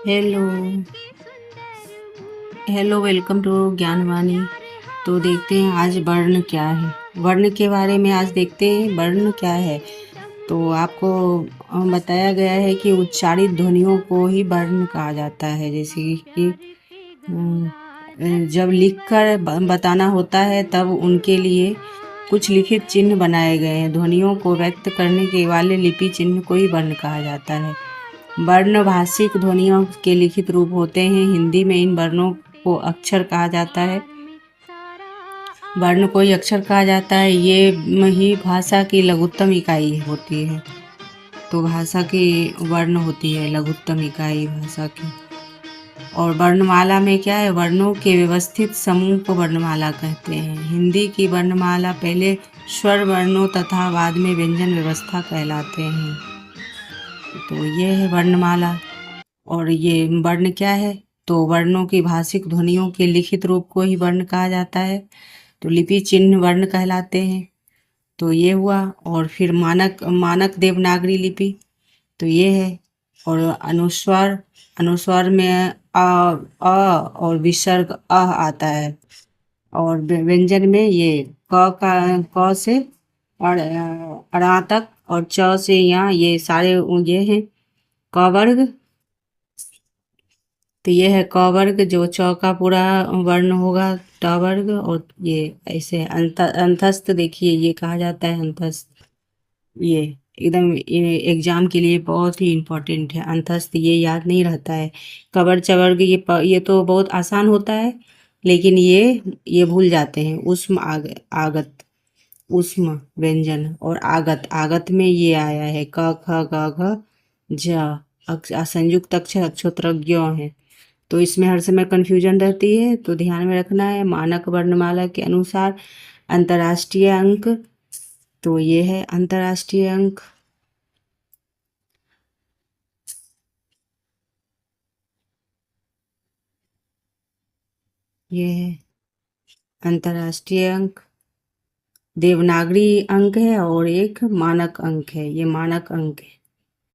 Hello. Hello, welcome to Gyanvani. तो देखते हैं आज वर्ण क्या है। वर्ण के बारे में आज देखते हैं वर्ण क्या है। तो आपको बताया गया है कि उच्चारित ध्वनियों को ही वर्ण कहा जाता है। जैसे कि अम, जब लिखकर बताना होता है तब उनके लिए कुछ लिखित चिन्ह बनाए गए हैं। ध्वनियों को व्यक्त करने के वाले लिपि चिन्ह को ही वर्ण कहा जाता है। वर्ण भाषिक ध्वनियों के लिखित रूप होते हैं। हिंदी में इन वर्णों को अक्षर कहा जाता है। वर्ण को ही अक्षर कहा जाता है। ये ही भाषा की लघुत्तम इकाई होती है। तो भाषा की वर्ण होती है लघुत्तम इकाई भाषा की। और वर्णमाला में क्या है, वर्णों के व्यवस्थित समूह को वर्णमाला कहते हैं। हिंदी की वर्णमाला पहले स्वर वर्णों तथा बाद में व्यंजन व्यवस्था कहलाते हैं। तो ये है वर्णमाला। और ये वर्ण क्या है, तो वर्णों की भाषिक ध्वनियों के लिखित रूप को ही वर्ण कहा जाता है। तो लिपि चिन्ह वर्ण कहलाते हैं। तो ये हुआ। और फिर मानक मानक देवनागरी लिपि, तो ये है। और अनुस्वार, अनुस्वार में और विसर्ग आता है। और व्यंजन में ये क से अड़ा तक और च से यहाँ ये सारे ये हैं क वर्ग। तो ये है क वर्ग, जो च का पूरा वर्ण होगा ट वर्ग। और ये ऐसे अंतस्थ, देखिए ये कहा जाता है अंतस्थ। ये एकदम एग्जाम के लिए बहुत ही इम्पोर्टेंट है अंतस्थ, ये याद नहीं रहता है। कबर चवर्ग ये तो बहुत आसान होता है, लेकिन ये भूल जाते हैं। उष्म आगत, उष्म व्यंजन। और आगत, आगत में ये आया है क ख ग घ झ, संयुक्त अक्षर अक्षोत्र है। तो इसमें हर समय कन्फ्यूजन रहती है, तो ध्यान में रखना है। मानक वर्णमाला के अनुसार अंतर्राष्ट्रीय अंक, तो ये है अंतर्राष्ट्रीय अंक। ये है अंतर्राष्ट्रीय अंक। देवनागरी अंक है और एक मानक अंक है, ये मानक अंक है।